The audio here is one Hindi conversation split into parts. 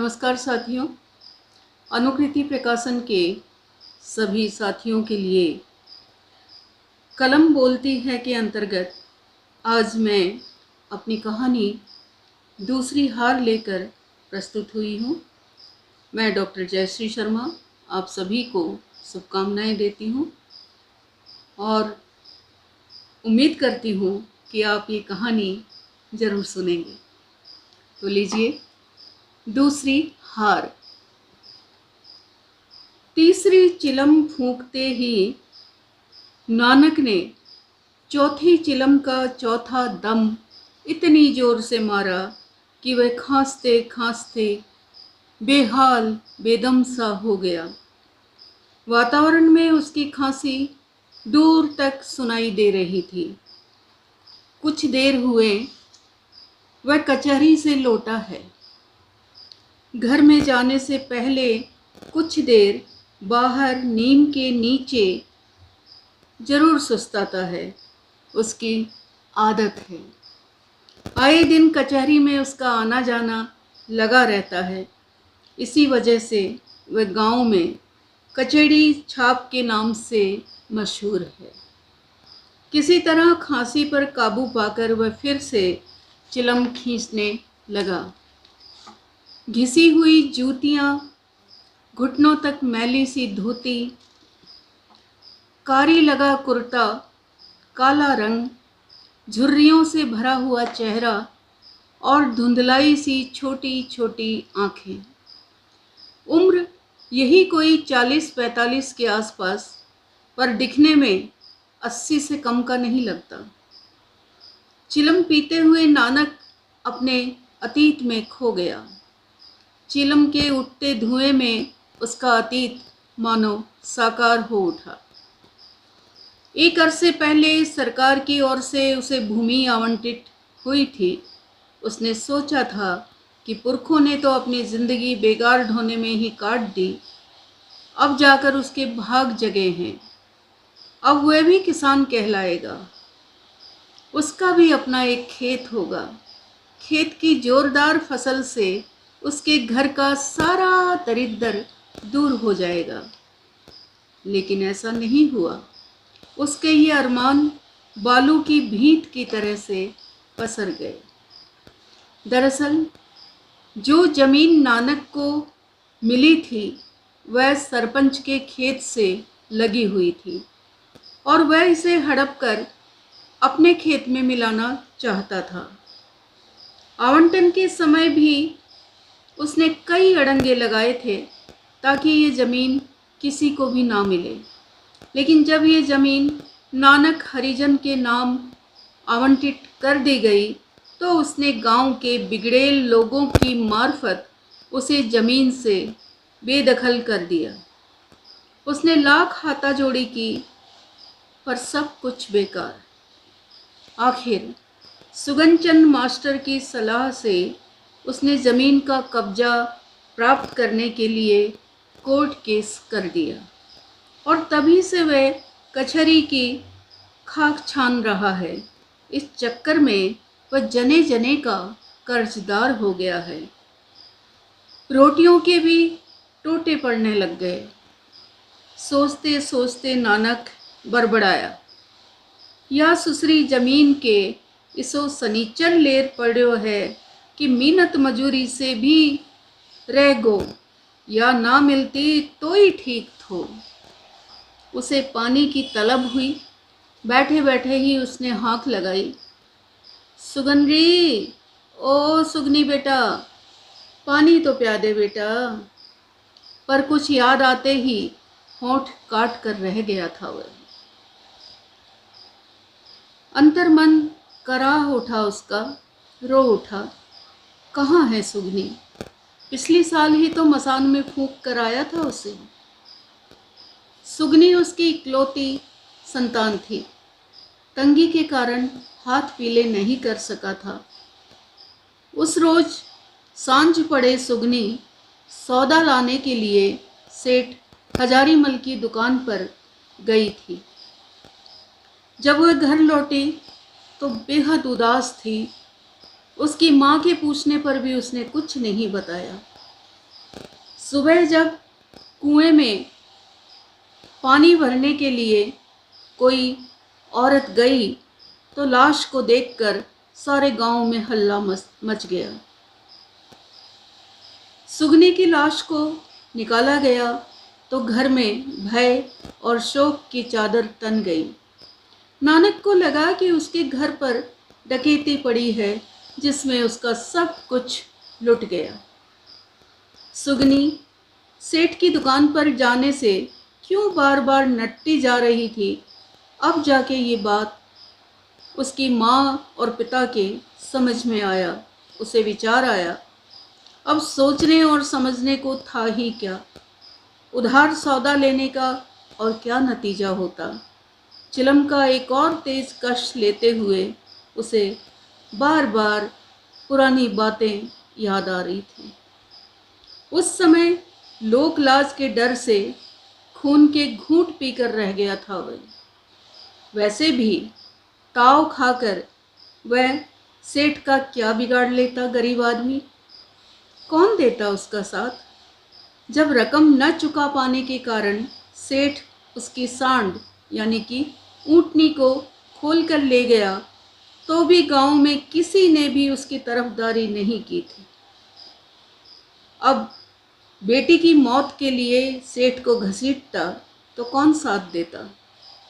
नमस्कार साथियों, अनुकृति प्रकाशन के सभी साथियों के लिए कलम बोलती है के अंतर्गत आज मैं अपनी कहानी दूसरी हार लेकर प्रस्तुत हुई हूँ। मैं डॉक्टर जयश्री शर्मा आप सभी को शुभकामनाएं देती हूँ और उम्मीद करती हूँ कि आप ये कहानी ज़रूर सुनेंगे। तो लीजिए, दूसरी हार। तीसरी चिलम फूंकते ही नानक ने चौथी चिलम का चौथा दम इतनी जोर से मारा कि वह खांसते खांसते बेहाल बेदम सा हो गया। वातावरण में उसकी खांसी दूर तक सुनाई दे रही थी। कुछ देर हुए वह कचहरी से लौटा है। घर में जाने से पहले कुछ देर बाहर नीम के नीचे जरूर सुस्ताता है, उसकी आदत है। आए दिन कचहरी में उसका आना जाना लगा रहता है। इसी वजह से वह गांव में कचेड़ी छाप के नाम से मशहूर है। किसी तरह खांसी पर काबू पाकर वह फिर से चिलम खींचने लगा। घिसी हुई जूतियां, घुटनों तक मैली सी धोती, कारी लगा कुर्ता, काला रंग, झुर्रियों से भरा हुआ चेहरा और धुंधलाई सी छोटी छोटी आंखें। उम्र यही कोई 40-45 के आसपास, पर दिखने में 80 से कम का नहीं लगता। चिलम पीते हुए नानक अपने अतीत में खो गया। चिलम के उठते धुएं में उसका अतीत मानो साकार हो उठा। एक अरसे पहले सरकार की ओर से उसे भूमि आवंटित हुई थी। उसने सोचा था कि पुरखों ने तो अपनी जिंदगी बेकार ढोने में ही काट दी, अब जाकर उसके भाग जगे हैं। अब वह भी किसान कहलाएगा। उसका भी अपना एक खेत होगा। खेत की जोरदार फसल से उसके घर का सारा दरिद्र दूर हो जाएगा। लेकिन ऐसा नहीं हुआ। उसके ये अरमान बालू की भींत की तरह से पसर गए। दरअसल जो जमीन नानक को मिली थी वह सरपंच के खेत से लगी हुई थी और वह इसे हड़प कर अपने खेत में मिलाना चाहता था। आवंटन के समय भी उसने कई अड़ंगे लगाए थे ताकि ये ज़मीन किसी को भी ना मिले। लेकिन जब ये ज़मीन नानक हरिजन के नाम आवंटित कर दी गई तो उसने गांव के बिगड़ेल लोगों की मार्फत उसे ज़मीन से बेदखल कर दिया। उसने लाख हाथाजोड़ी की, पर सब कुछ बेकार। आखिर सुगनचंद मास्टर की सलाह से उसने ज़मीन का कब्जा प्राप्त करने के लिए कोर्ट केस कर दिया और तभी से वह कचहरी की खाक छान रहा है। इस चक्कर में वह जने जने का कर्जदार हो गया है। रोटियों के भी टोटे पड़ने लग गए। सोचते सोचते नानक बड़बड़ाया, या सुसरी जमीन के इसो सनीचर लेर पड़ो है कि मेहनत मजूरी से भी रह गो, या ना मिलती तो ही ठीक थो। उसे पानी की तलब हुई। बैठे बैठे ही उसने हाँक लगाई, सुगनरी, ओ सुगनी बेटा, पानी तो प्या दे बेटा। पर कुछ याद आते ही होंठ काट कर रह गया था वह। अंतर्मन कराह उठा उसका, रो उठा। कहाँ है सुगनी? पिछली साल ही तो मसान में फूंक कर आया था उसे। सुगनी उसकी इकलौती संतान थी। तंगी के कारण हाथ पीले नहीं कर सका था। उस रोज सांझ पड़े सुगनी सौदा लाने के लिए सेठ हजारीमल की दुकान पर गई थी। जब वह घर लौटी तो बेहद उदास थी। उसकी माँ के पूछने पर भी उसने कुछ नहीं बताया। सुबह जब कुएं में पानी भरने के लिए कोई औरत गई तो लाश को देखकर सारे गांव में हल्ला मच गया। सुगनी की लाश को निकाला गया तो घर में भय और शोक की चादर तन गई। नानक को लगा कि उसके घर पर डकैती पड़ी है जिसमें उसका सब कुछ लुट गया। सुगनी सेठ की दुकान पर जाने से क्यों बार बार नट्टी जा रही थी, अब जाके ये बात उसकी माँ और पिता के समझ में आया। उसे विचार आया, अब सोचने और समझने को था ही क्या, उधार सौदा लेने का और क्या नतीजा होता। चिलम का एक और तेज कश लेते हुए उसे बार बार पुरानी बातें याद आ रही थी। उस समय लोक लाज के डर से खून के घूंट पीकर रह गया था वह। वैसे भी ताव खाकर वह सेठ का क्या बिगाड़ लेता गरीब आदमी, कौन देता उसका साथ। जब रकम न चुका पाने के कारण सेठ उसकी सांड यानी कि ऊँटनी को खोल कर ले गया तो भी गांव में किसी ने भी उसकी तरफदारी नहीं की थी। अब बेटी की मौत के लिए सेठ को घसीटता तो कौन साथ देता,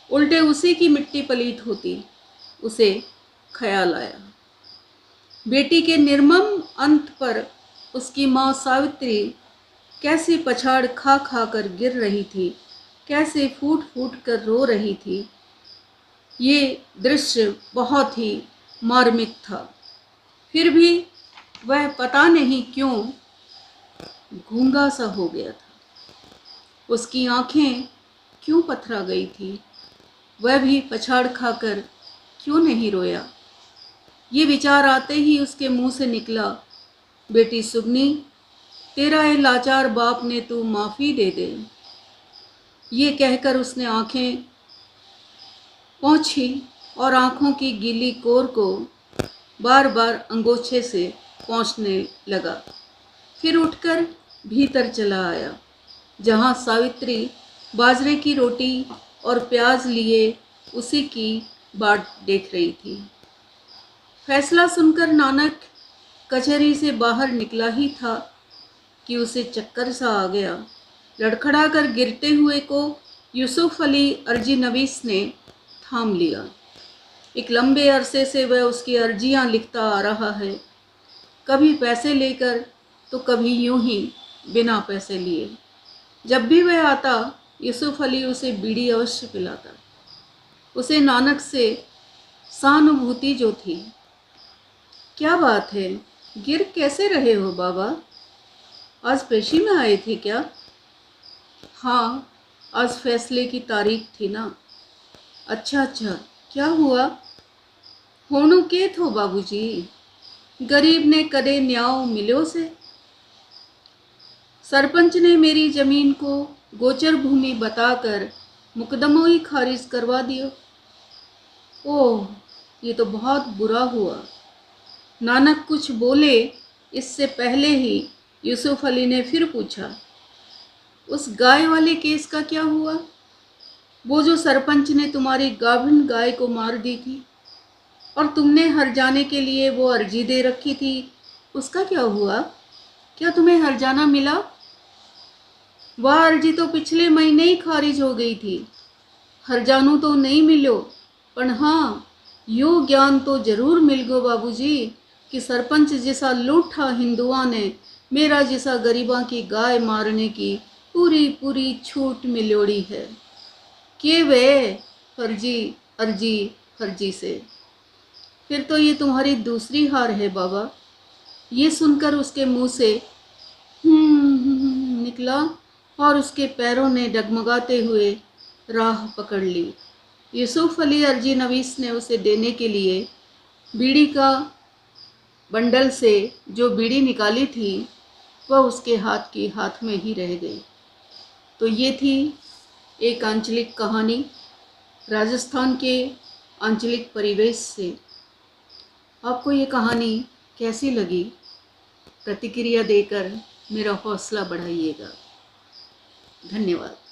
उल्टे उसी की मिट्टी पलीत होती। उसे ख्याल आया, बेटी के निर्मम अंत पर उसकी माँ सावित्री कैसे पछाड़ खा खा कर गिर रही थी, कैसे फूट फूट कर रो रही थी। ये दृश्य बहुत ही मार्मिक था। फिर भी वह पता नहीं क्यों गूंगा सा हो गया था। उसकी आंखें क्यों पथरा गई थी, वह भी पछाड़ खाकर क्यों नहीं रोया। ये विचार आते ही उसके मुंह से निकला, बेटी सुगनी, तेरा ये लाचार बाप ने तू माफ़ी दे दे। ये कहकर उसने आंखें पोंछी और आंखों की गीली कोर को बार बार अंगोछे से पोंछने लगा। फिर उठकर भीतर चला आया, जहाँ सावित्री बाजरे की रोटी और प्याज लिए उसी की बाट देख रही थी। फैसला सुनकर नानक कचहरी से बाहर निकला ही था कि उसे चक्कर सा आ गया। लड़खड़ा कर गिरते हुए को यूसुफ अली अर्जी नवीस ने थाम लिया। एक लंबे अरसे से वह उसकी अर्जियां लिखता आ रहा है, कभी पैसे लेकर तो कभी यूं ही बिना पैसे लिए। जब भी वह आता यूसुफ अली उसे बीड़ी अवश्य पिलाता। उसे नानक से सहानुभूति जो थी। क्या बात है, गिर कैसे रहे हो बाबा, आज पेशी में आए थे क्या? हाँ, आज फैसले की तारीख थी ना। अच्छा, क्या हुआ? होनू के थो बाबूजी, गरीब ने कदे न्याव मिलो से। सरपंच ने मेरी जमीन को गोचर भूमि बताकर मुकदमा ही खारिज करवा दियो। ओह, ये तो बहुत बुरा हुआ। नानक कुछ बोले इससे पहले ही यूसुफ अली ने फिर पूछा, उस गाय वाले केस का क्या हुआ? वो जो सरपंच ने तुम्हारी गाभिन गाय को मार दी थी और तुमने हरजाने के लिए वो अर्जी दे रखी थी, उसका क्या हुआ? क्या तुम्हें हरजाना मिला? वह अर्जी तो पिछले महीने ही खारिज हो गई थी। हरजानू तो नहीं मिलो, पर हाँ, यो ज्ञान तो जरूर मिल गो बाबूजी कि सरपंच जैसा लूठा हिंदुआ ने मेरा जैसा गरीबा की गाय मारने की पूरी पूरी छूट मिलोड़ी है। के वे फर्जी से। फिर तो ये तुम्हारी दूसरी हार है बाबा। ये सुनकर उसके मुंह से निकला और उसके पैरों ने डगमगाते हुए राह पकड़ ली। यूसुफ अली अर्जी नवीस ने उसे देने के लिए बीड़ी का बंडल से जो बीड़ी निकाली थी वह उसके हाथ में ही रह गई। तो ये थी एक आंचलिक कहानी राजस्थान के आंचलिक परिवेश से। आपको ये कहानी कैसी लगी? प्रतिक्रिया देकर मेरा हौसला बढ़ाइएगा। धन्यवाद।